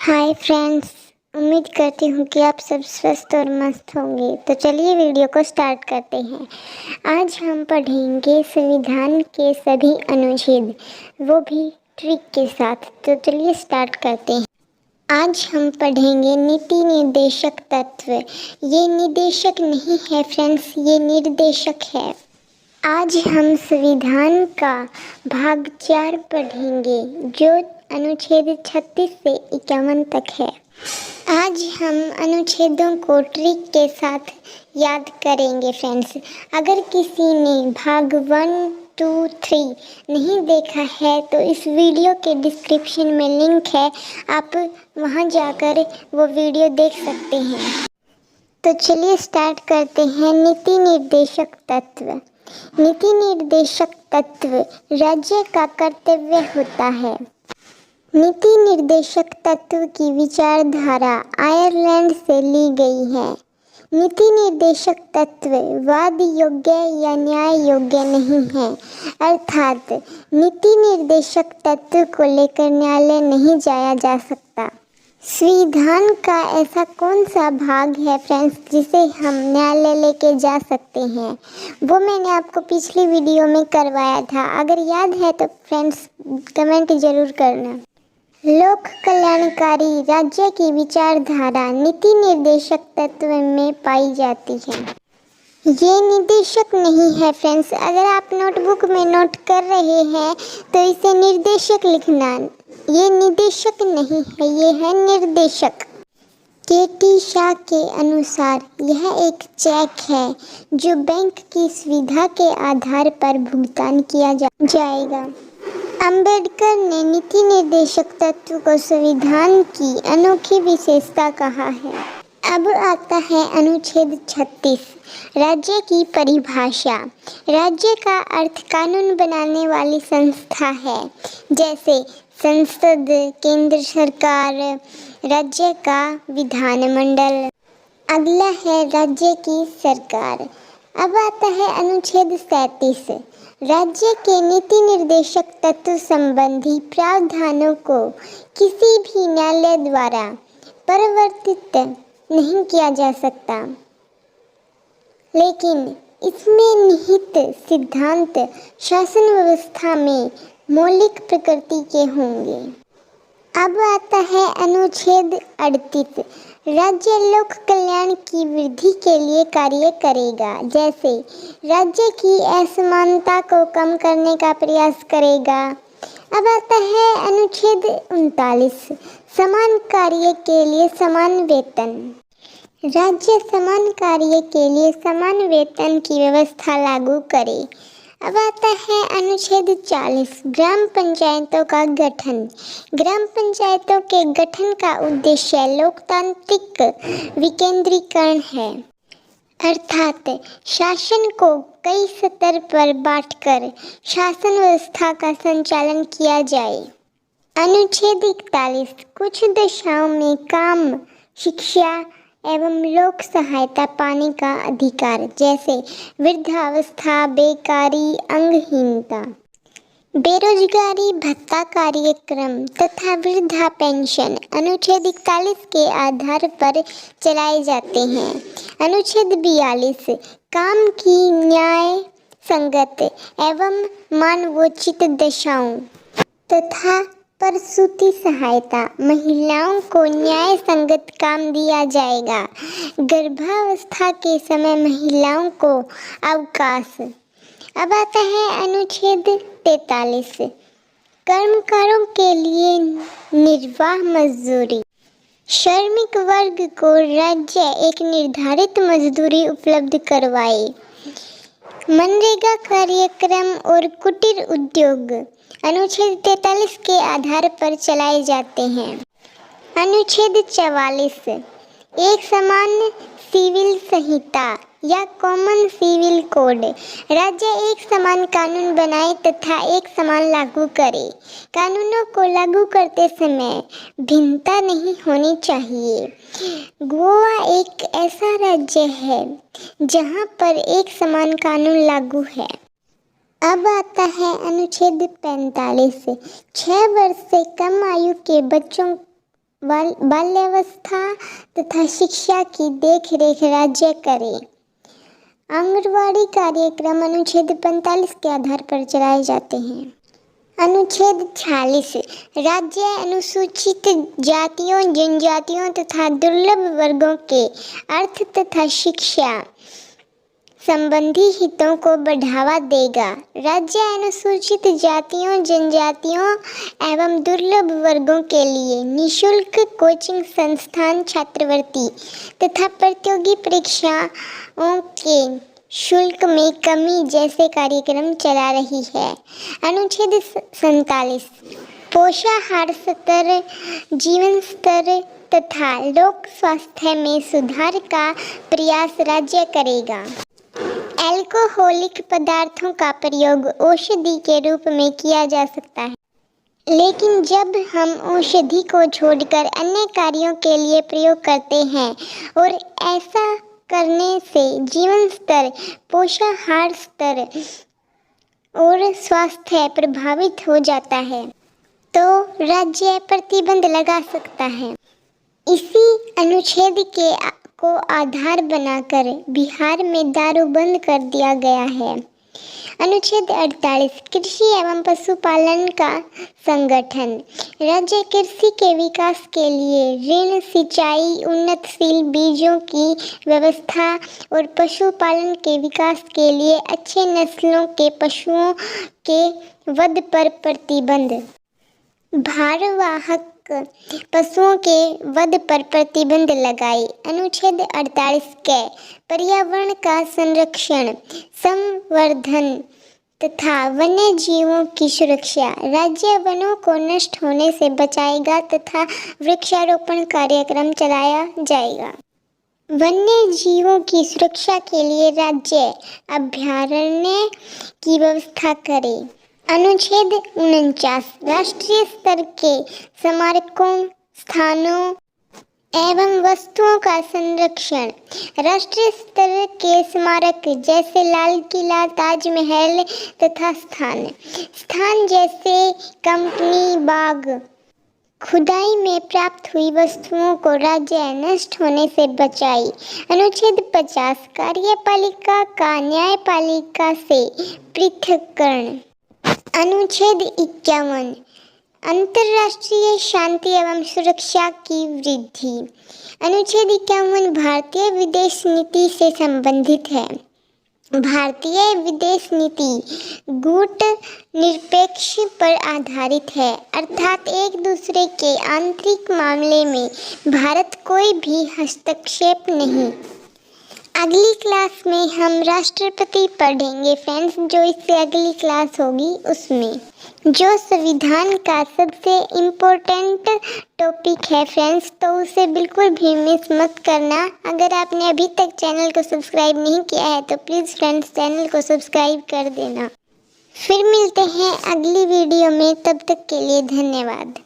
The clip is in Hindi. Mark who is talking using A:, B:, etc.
A: हाय फ्रेंड्स, उम्मीद करती हूँ कि आप सब स्वस्थ और मस्त होंगे। तो चलिए वीडियो को स्टार्ट करते हैं। आज हम पढ़ेंगे संविधान के सभी अनुच्छेद, वो भी ट्रिक के साथ। तो चलिए स्टार्ट करते हैं। आज हम पढ़ेंगे नीति निर्देशक तत्व। ये निदेशक नहीं है फ्रेंड्स, ये निर्देशक है। आज हम संविधान का भाग 4 पढ़ेंगे, जो अनुच्छेद 36 से 51 तक है। आज हम अनुच्छेदों को ट्रिक के साथ याद करेंगे फ्रेंड्स। अगर किसी ने भाग 1, 2, 3 नहीं देखा है तो इस वीडियो के डिस्क्रिप्शन में लिंक है, आप वहां जाकर वो वीडियो देख सकते हैं। तो चलिए स्टार्ट करते हैं। नीति निर्देशक तत्व। नीति निर्देशक तत्व राज्य का कर्तव्य होता है। नीति निर्देशक तत्व की विचारधारा आयरलैंड से ली गई है। नीति निर्देशक तत्व वाद योग्य या न्याय योग्य नहीं है, अर्थात नीति निर्देशक तत्व को लेकर न्यायालय नहीं जाया जा सकता। संविधान का ऐसा कौन सा भाग है फ्रेंड्स जिसे हम न्यायालय लेके जा सकते हैं? वो मैंने आपको पिछली वीडियो में करवाया था। अगर याद है तो फ्रेंड्स कमेंट जरूर करना। लोक कल्याणकारी राज्य की विचारधारा नीति निर्देशक तत्व में पाई जाती है। ये निर्देशक नहीं है फ्रेंड्स। अगर आप नोटबुक में नोट कर रहे हैं तो इसे निर्देशक लिखना। ये निदेशक नहीं है, ये है निर्देशक। के.टी. शाह के अनुसार यह एक चेक है जो बैंक की सुविधा के आधार पर भुगतान किया जाएगा। अंबेडकर ने नीति निर्देशक तत्व को संविधान की अनोखी विशेषता कहा है। अब आता है अनुच्छेद 36, राज्य की परिभाषा। राज्य का अर्थ कानून बनाने वाली संस्था है, जैसे संसद, केंद्र सरकार, राज्य का विधानमंडल। अगला है राज्य की सरकार। अब आता है अनुच्छेद 37, राज्य के नीति निर्देशक तत्व संबंधी प्रावधानों को किसी भी न्यायालय द्वारा परिवर्तित नहीं किया जा सकता, लेकिन इसमें निहित सिद्धांत शासन व्यवस्था में मौलिक प्रकृति के होंगे। अब आता है अनुच्छेद 38, राज्य लोक कल्याण की वृद्धि के लिए कार्य करेगा, जैसे राज्य की असमानता को कम करने का प्रयास करेगा। अब आता है अनुच्छेद 39, समान कार्य के लिए समान वेतन। राज्य समान कार्य के लिए समान वेतन की व्यवस्था लागू करे। अब आता है अनुच्छेद 40, ग्राम पंचायतों का गठन। ग्राम पंचायतों के गठन का उद्देश्य लोकतांत्रिक विकेंद्रीकरण है, अर्थात शासन को कई स्तर पर बांटकर शासन व्यवस्था का संचालन किया जाए। अनुच्छेद 41, कुछ दशाओं में काम, शिक्षा एवं लोक सहायता पाने का अधिकार, जैसे वृद्धावस्था, बेकारी, अंगहीनता, बेरोजगारी भत्ता कार्यक्रम तथा वृद्धा पेंशन अनुच्छेद 41 के आधार पर चलाए जाते हैं। अनुच्छेद 42, काम की न्याय संगत एवं मानवोचित दशाओं तथा प्रसूति सहायता, महिलाओं को न्याय संगत काम दिया जाएगा। गर्भावस्था के समय महिलाओं को अवकाश। अब आता है अनुच्छेद 43, कर्मकारों के लिए निर्वाह मजदूरी। श्रमिक वर्ग को राज्य एक निर्धारित मजदूरी उपलब्ध करवाए। मनरेगा कार्यक्रम और कुटीर उद्योग अनुच्छेद 43 के आधार पर चलाए जाते हैं। अनुच्छेद 44, एक समान सिविल संहिता या कॉमन सिविल कोड। राज्य एक समान कानून बनाए तथा एक समान लागू करे। कानूनों को लागू करते समय भिन्नता नहीं होनी चाहिए। गोवा एक ऐसा राज्य है जहां पर एक समान कानून लागू है। अब आता है अनुच्छेद 45, 6 वर्ष से कम आयु के बच्चों बाल्यावस्था तथा शिक्षा की देखरेख राज्य करे। आंगनवाड़ी कार्यक्रम अनुच्छेद 45 के आधार पर चलाए जाते हैं। अनुच्छेद 46 राज्य अनुसूचित जातियों, जनजातियों तथा दुर्लभ वर्गों के अर्थ तथा शिक्षा संबंधी हितों को बढ़ावा देगा। राज्य अनुसूचित जातियों, जनजातियों एवं दुर्लभ वर्गों के लिए निःशुल्क कोचिंग संस्थान, छात्रवृत्ति तथा प्रतियोगी परीक्षाओं के शुल्क में कमी जैसे कार्यक्रम चला रही है। अनुच्छेद 47 पोषाहार स्तर, जीवन स्तर तथा लोक स्वास्थ्य में सुधार का प्रयास राज्य करेगा। अल्कोहलिक पदार्थों का प्रयोग औषधि के रूप में किया जा सकता है, लेकिन जब हम औषधि को छोड़कर अन्य कार्यों के लिए प्रयोग करते हैं और ऐसा करने से जीवन स्तर, पोषाहार स्तर और स्वास्थ्य प्रभावित हो जाता है, तो राज्य प्रतिबंध लगा सकता है। इसी अनुच्छेद को आधार बनाकर बिहार में दारू बंद कर दिया गया है। अनुच्छेद 48 कृषि एवं पशुपालन का संगठन। राज्य कृषि के विकास के लिए ऋण, सिंचाई, उन्नतशील बीजों की व्यवस्था और पशुपालन के विकास के लिए अच्छे नस्लों के पशुओं के वध पर प्रतिबंध। भारवाहक पशुओं के वध पर प्रतिबंध लगाए। अनुच्छेद 48 के पर्यावरण का संरक्षण, संवर्धन तथा वन्य जीवों की सुरक्षा। राज्य वनों को नष्ट होने से बचाएगा तथा वृक्षारोपण कार्यक्रम चलाया जाएगा। वन्य जीवों की सुरक्षा के लिए राज्य अभयारण्य की व्यवस्था करे। अनुच्छेद 49 राष्ट्रीय स्तर के स्मारकों, स्थानों एवं वस्तुओं का संरक्षण। राष्ट्रीय स्तर के स्मारक जैसे लाल किला, ताजमहल तथा स्थान जैसे कंपनी बाग, खुदाई में प्राप्त हुई वस्तुओं को राज्य नष्ट होने से बचाए। अनुच्छेद 50 कार्यपालिका का न्यायपालिका से पृथक्करण। अनुच्छेद 51 अंतर्राष्ट्रीय शांति एवं सुरक्षा की वृद्धि। अनुच्छेद 51 भारतीय विदेश नीति से संबंधित है। भारतीय विदेश नीति गुट निरपेक्ष पर आधारित है, अर्थात एक दूसरे के आंतरिक मामले में भारत कोई भी हस्तक्षेप नहीं। अगली क्लास में हम राष्ट्रपति पढ़ेंगे फ्रेंड्स, जो इससे अगली क्लास होगी उसमें जो संविधान का सबसे इम्पोर्टेंट टॉपिक है फ्रेंड्स, तो उसे बिल्कुल भी मिस मत करना। अगर आपने अभी तक चैनल को सब्सक्राइब नहीं किया है तो प्लीज़ फ्रेंड्स चैनल को सब्सक्राइब कर देना। फिर मिलते हैं अगली वीडियो में, तब तक के लिए धन्यवाद।